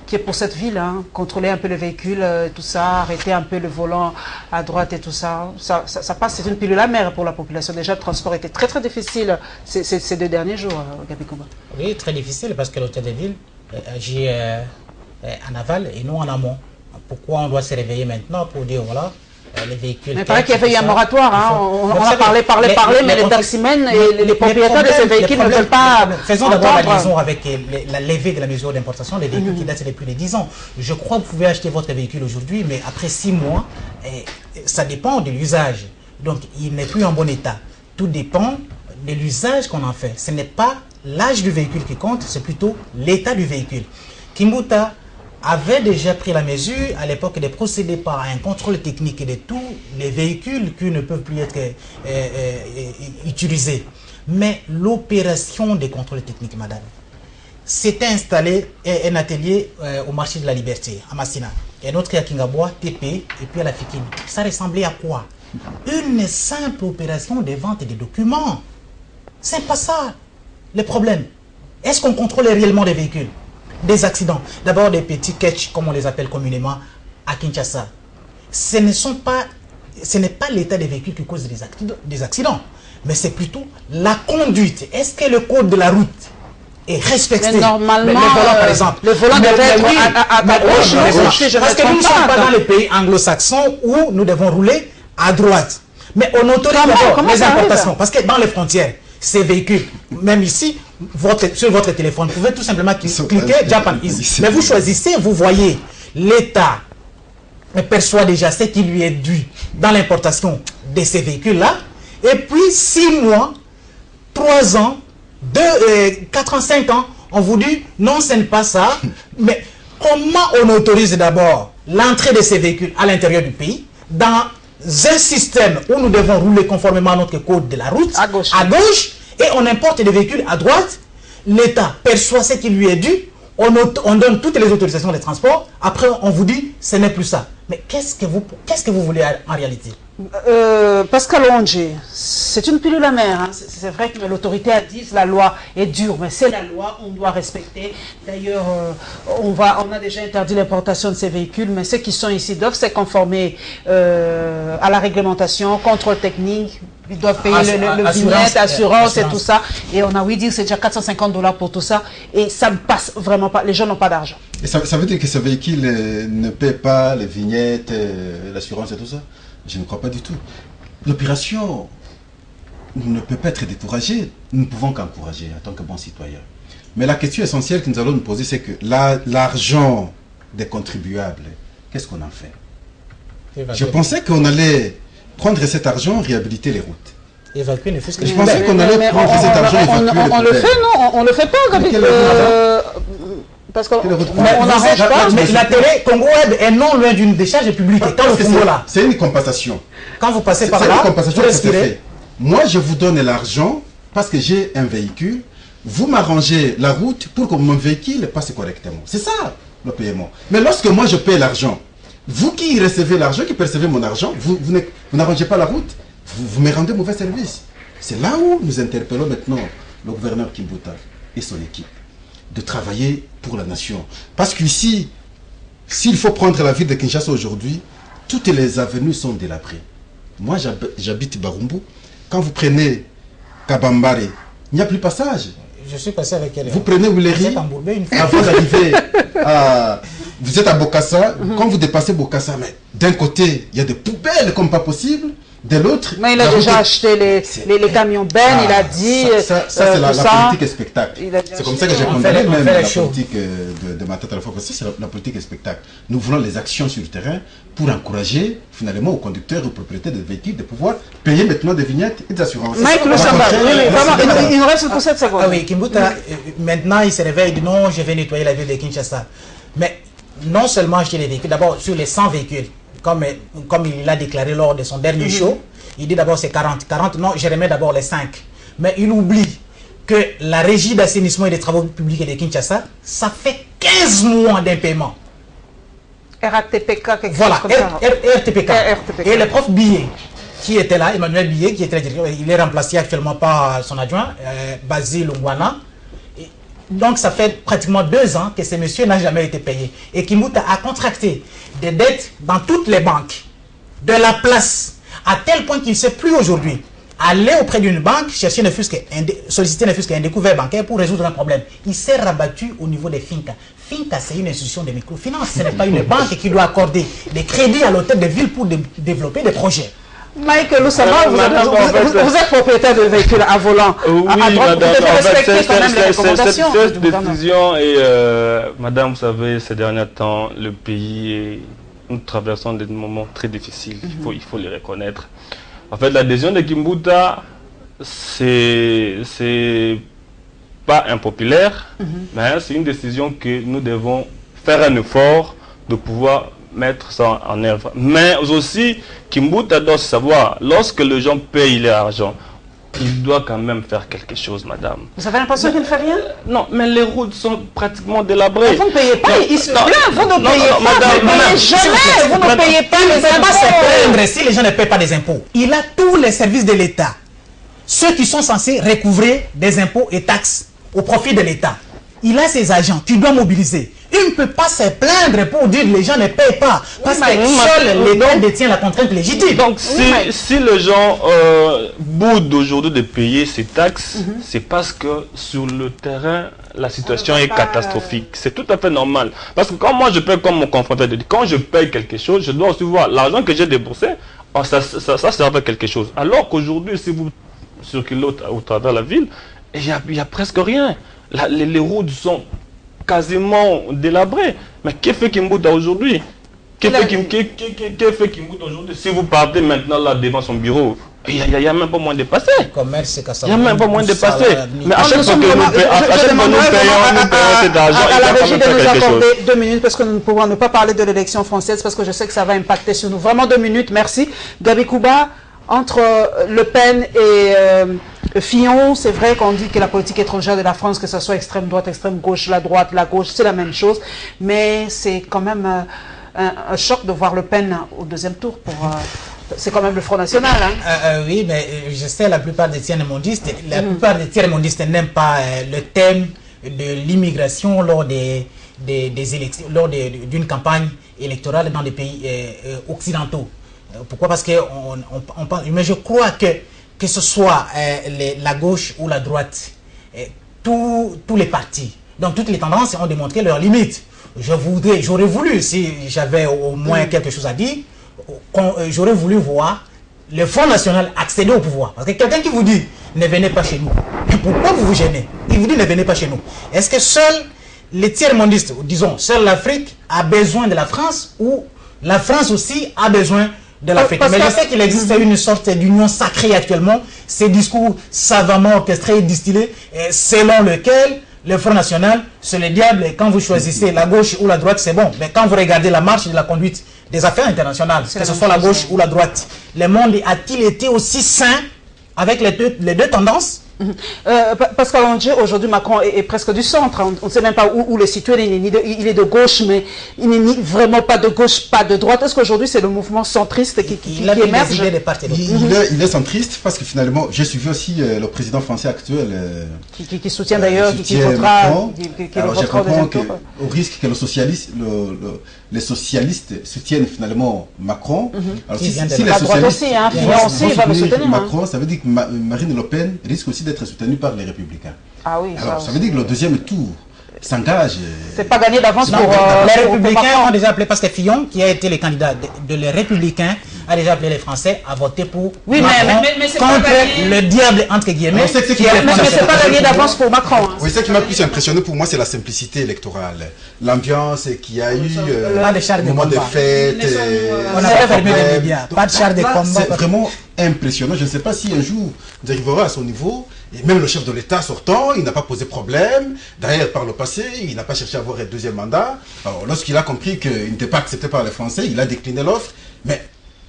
A: qui est pour cette ville, hein. Contrôler un peu les véhicules, tout ça, arrêter un peu le volant à droite et tout ça. Ça passe, c'est une pilule amère pour la population. Déjà, le transport était très très difficile ces 2 derniers jours, Gabi Komba.
C: Oui, très difficile, parce que l'hôtel de ville agit en aval et non en amont. Pourquoi on doit se réveiller maintenant pour dire, voilà, les véhicules...
A: Mais il paraît qu'il y avait eu un moratoire, hein. On a parlé, mais les taximens et les propriétaires de ces véhicules ne veulent pas...
C: Faisons d'abord la liaison avec la levée de la mesure d'importation des véhicules qui datent de plus de 10 ans. Je crois que vous pouvez acheter votre véhicule aujourd'hui, mais après 6 mois, ça dépend de l'usage. Donc, il n'est plus en bon état. Tout dépend de l'usage qu'on en fait. Ce n'est pas l'âge du véhicule qui compte, c'est plutôt l'état du véhicule. Kimbuta avait déjà pris la mesure à l'époque de procéder par un contrôle technique de tous les véhicules qui ne peuvent plus être utilisés. Mais l'opération des contrôles techniques, madame, s'était installé un atelier au marché de la Liberté, à Massina, et un autre à Kingaboa, TP, et puis à la Fikine. Ça ressemblait à quoi? Une simple opération de vente des documents. C'est pas ça le problème. Est-ce qu'on contrôle réellement les véhicules? Des accidents. D'abord des petits catch, comme on les appelle communément, à Kinshasa. Ce n'est pas l'état des véhicules qui cause des accidents, mais c'est plutôt la conduite. Est-ce que le code de la route est respecté?
A: Mais normalement,
C: le volant, par exemple.
A: Le volant devrait être à gauche.
C: Parce que nous ne sommes pas dans les pays anglo-saxons où nous devons rouler à droite. Mais on autorise d'abord les importations. Parce que dans les frontières, ces véhicules, même ici, sur votre téléphone, vous pouvez tout simplement cliquer Japan Easy. Mais vous choisissez, vous voyez, l'État perçoit déjà ce qui lui est dû dans l'importation de ces véhicules-là. Et puis 6 mois, 3 ans, 4 ans, 5 ans, on vous dit non, ce n'est pas ça. Mais comment on autorise d'abord l'entrée de ces véhicules à l'intérieur du pays dans un système où nous devons rouler conformément à notre code de la route à gauche, et on importe des véhicules à droite? L'État perçoit ce qui lui est dû, on donne toutes les autorisations de transport, après on vous dit ce n'est plus ça. Mais qu'est-ce que vous voulez en réalité?
A: Pascal Onge, c'est une pilule amère. Hein. C'est vrai que l'autorité a dit que la loi est dure, mais c'est la loi, on doit respecter. D'ailleurs, on a déjà interdit l'importation de ces véhicules, mais ceux qui sont ici doivent se conformer à la réglementation, contrôle technique. Ils doivent payer le vignette, assurance et tout ça. Et on a ouï dire que c'est déjà $450 pour tout ça. Et ça ne passe vraiment pas. Les gens n'ont pas d'argent.
D: Et ça veut dire que ce véhicule ne paie pas les vignettes, l'assurance et tout ça? Je ne crois pas du tout. L'opération ne peut pas être découragée. Nous ne pouvons qu'encourager en tant que bons citoyens. Mais la question essentielle que nous allons nous poser, c'est que l'argent des contribuables, qu'est-ce qu'on en fait? Je pensais qu'on allait prendre cet argent, réhabiliter les routes.
C: Évacuer ne fût-ce que...
D: Je pensais qu'on allait prendre cet argent et évacuer les routes.
A: On le fait, non? On le fait pas avec... Parce qu'on n'arrange pas.
C: Mais la télé Congo Web est non loin d'une décharge publique.
D: C'est une compensation.
C: Quand vous passez par là,
D: c'est une compensation qui se fait. Moi, je vous donne l'argent parce que j'ai un véhicule. Vous m'arrangez la route pour que mon véhicule passe correctement. C'est ça, le paiement. Mais lorsque moi, je paie l'argent, vous qui recevez l'argent, qui percevez mon argent, vous n'arrangez pas la route, vous me rendez mauvais service. C'est là où nous interpellons maintenant le gouverneur Kimbuta et son équipe de travailler pour la nation. Parce qu'ici, s'il faut prendre la ville de Kinshasa aujourd'hui, toutes les avenues sont délabrées. Moi, j'habite Barumbu. Quand vous prenez Kabambare, il n'y a plus passage.
C: Je suis passé avec elle.
D: Vous prenez Ouleri, avant d'arriver à... Vous êtes à Bokassa, quand vous dépassez Bokassa, mais d'un côté, il y a des poubelles comme pas possible. De l'autre...
A: Mais il a déjà acheté les camions Ben, il a dit...
D: Ça c'est la politique et spectacle. C'est comme ça que j'ai condamné même la politique de ma tête à la fois. Parce que c'est la politique et spectacle. Nous voulons les actions sur le terrain pour encourager finalement aux conducteurs et aux propriétaires de véhicules de pouvoir payer maintenant des vignettes et des assurances.
A: Mike Lusamba, il nous reste pour 7 secondes.
C: Ah oui, Kimbuta, maintenant il se réveille et dit non, je vais nettoyer la ville de Kinshasa. Mais non seulement acheter les véhicules, d'abord sur les 100 véhicules, comme il l'a déclaré lors de son dernier show, il dit d'abord c'est 40. 40, non, je remets d'abord les 5. Mais il oublie que la régie d'assainissement et des travaux publics de Kinshasa, ça fait 15 mois d'impaiement.
A: RATPK, quelque
C: voilà,
A: chose comme ça.
C: RTPK. Et le prof Billet, qui était là, Emmanuel Billet, qui était là, il est remplacé actuellement par son adjoint, Basile Ongwana. Donc ça fait pratiquement 2 ans que ce monsieur n'a jamais été payé. Et Kimbuta a contracté des dettes dans toutes les banques de la place, à tel point qu'il ne sait plus aujourd'hui aller auprès d'une banque, chercher solliciter ne fût-ce qu'un découvert bancaire pour résoudre un problème. Il s'est rabattu au niveau des FINCA. FINCA, c'est une institution de microfinance. Ce n'est pas une banque qui doit accorder des crédits à l'hôtel de ville pour développer des projets.
A: Mike Lusamba, vous êtes propriétaire de véhicules à volant.
B: Oui,
A: madame, vous devez respecter quand même les recommandations.
B: Cette décision et madame, vous savez, ces derniers temps, le pays, nous traversons des moments très difficiles. Il faut les reconnaître. En fait, la décision de Kimbuta, c'est pas impopulaire, mais c'est une décision que nous devons faire un effort de pouvoir mettre ça en œuvre. Mais aussi, Kimbouta doit savoir, lorsque les gens payent l'argent, il doit quand même faire quelque chose, madame.
A: Vous avez l'impression qu'il ne fait rien?
B: Non, mais les routes sont pratiquement délabrées.
A: Vous ne payez pas, il se plaint, vous ne payez pas,
B: madame,
A: vous ne payez jamais, vous ne payez pas les impôts.
C: Si les gens ne payent pas des impôts, il a tous les services de l'État, ceux qui sont censés recouvrer des impôts et taxes au profit de l'État. Il a ses agents qu'il doit mobiliser. Il ne peut pas se plaindre pour dire que les gens ne payent pas. Parce que seul l'État détient la contrainte légitime.
B: Donc, si les gens boudent aujourd'hui de payer ces taxes, c'est parce que sur le terrain, la situation est catastrophique. C'est tout à fait normal. Parce que quand moi je paye comme mon confrontateur, quand je paye quelque chose, je dois aussi voir l'argent que j'ai déboursé, ça sert à quelque chose. Alors qu'aujourd'hui, si vous circulez au travers de la ville, il n'y a presque rien. Les routes sont quasiment délabrées. Mais que fait Kimbouta aujourd'hui? Que fait Kimbouta aujourd'hui? Si vous partez maintenant là devant son bureau, il n'y a même pas moins dépassé. Il n'y a même pas moins dépassé. Mais à chaque fois que nous payons cet argent,
A: à la régie de nous accorder 2 minutes parce que nous ne pouvons ne pas parler de l'élection française parce que je sais que ça va impacter sur nous. Vraiment 2 minutes, merci. Gabi Kouba, entre Le Pen et Fillon, c'est vrai qu'on dit que la politique étrangère de la France, que ce soit extrême droite, extrême gauche, la droite, la gauche, c'est la même chose. Mais c'est quand même un choc de voir Le Pen au 2e tour. C'est quand même le Front National. Hein.
C: Oui, mais je sais, la plupart des tiers-mondistes, n'aiment pas le thème de l'immigration lors des élections, lors d'une campagne électorale dans les pays occidentaux. Pourquoi? Parce que mais je crois que ce soit la gauche ou la droite, tous les partis, donc toutes les tendances ont démontré leurs limites. J'aurais voulu, si j'avais au moins quelque chose à dire, j'aurais voulu voir le Front National accéder au pouvoir. Parce que quelqu'un qui vous dit ne venez pas chez nous, pourquoi vous vous gênez? Il vous dit ne venez pas chez nous. Est-ce que seuls les tiers-mondistes, disons, seule l'Afrique a besoin de la France ou la France aussi a besoin de l'Afrique? Mais je sais qu'il existe une sorte d'union sacrée actuellement, ces discours savamment orchestrés et distillés, selon lequel le Front National, c'est le diable, et quand vous choisissez la gauche ou la droite, c'est bon. Mais quand vous regardez la marche de la conduite des affaires internationales, que ce soit la gauche ou la droite, le monde a-t-il été aussi sain avec les deux tendances?
A: Pascal Angier, aujourd'hui Macron est presque du centre. On ne sait même pas où le situer. Il est de gauche, mais il n'est vraiment pas de gauche, pas de droite. Est-ce qu'aujourd'hui c'est le mouvement centriste qui émerge?
D: Il est centriste parce que finalement, j'ai suivi aussi le président français actuel
A: qui soutient d'ailleurs, qui votera.
D: Alors je comprends qu'au risque que les socialistes soutiennent finalement Macron. Alors si
A: la droite aussi, Fillon aussi va le soutenir.
D: Macron, ça veut dire que Marine Le Pen risque aussi d'être soutenue par les Républicains.
A: Ah oui.
D: Alors ça veut dire que le 2e tour s'engage.
A: C'est pas gagné d'avance pour
C: les Républicains ont déjà appelé, parce que Fillon, qui a été le candidat de les Républicains, a déjà appelé les Français à voter pour Macron contre le diable, entre guillemets.
A: Mais c'est pas gagné d'avance pour Macron.
D: Oui, ce qui m'a plus impressionné pour moi, c'est la simplicité électorale. L'ambiance qu'il y a eu,
C: le
D: moment de fête.
C: On n'a pas fermé les médias, pas de char de combat.
D: C'est vraiment impressionnant. Je ne sais pas si un jour nous arriverons à son niveau. Et même le chef de l'État sortant, il n'a pas posé problème. D'ailleurs, par le passé, il n'a pas cherché à avoir un 2e mandat. Alors, lorsqu'il a compris qu'il n'était pas accepté par les Français, il a décliné l'offre. Mais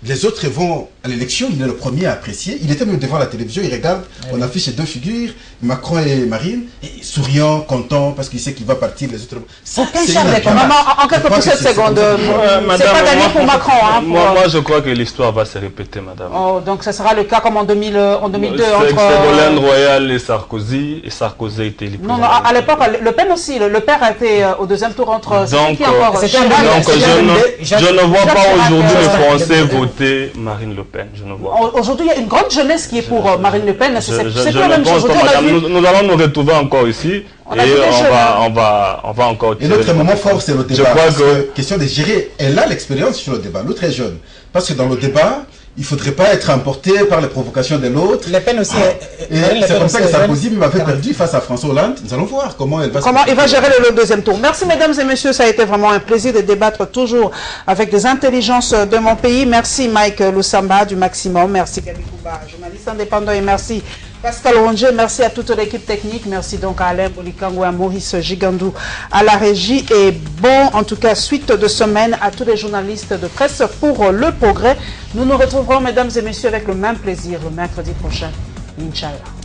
D: les autres vont à l'élection, il est le premier à apprécier. Il était même devant la télévision, il regarde, on affiche ces 2 figures, Macron et Marine, et souriant, content, parce qu'il sait qu'il va partir, les autres...
A: En quelques petites secondes, c'est pas gagné pour Macron.
B: Moi, je crois que l'histoire va se répéter, madame.
A: Donc, ça sera le cas comme en 2002
B: entre... Ségolène Royal et Sarkozy était le
A: Non, à l'époque, Le Pen aussi, le père a été au 2e tour entre...
B: Donc, je ne vois pas aujourd'hui les Français voter Marine Le Pen, je ne vois pas.
A: Aujourd'hui, il y a une grande jeunesse qui est pour Marine Le Pen. C'est
B: la même chose. Nous allons nous retrouver encore ici et on va encore...
D: Et notre moment fort, c'est le débat. Je crois que... Question de gérer. Elle a l'expérience sur le débat. L'autre est jeune. Parce que dans le débat, il ne faudrait pas être emporté par les provocations de l'autre.
C: Le Pen aussi.
D: C'est comme ça que Sarkozy m'avait perdu face à François Hollande. Nous allons voir comment elle va
A: gérer le 2e tour. Merci mesdames et messieurs, ça a été vraiment un plaisir de débattre toujours avec des intelligences de mon pays. Merci Mike Lusamba du Maximum, merci Gabi Kouba, journaliste indépendant, et merci Pascal Ronge, merci à toute l'équipe technique. Merci donc à Alain Bolikango et à Maurice Gigandou à la régie. Et bon, en tout cas, suite de semaine à tous les journalistes de presse pour Le Progrès. Nous nous retrouverons, mesdames et messieurs, avec le même plaisir le mercredi prochain. Inch'Allah.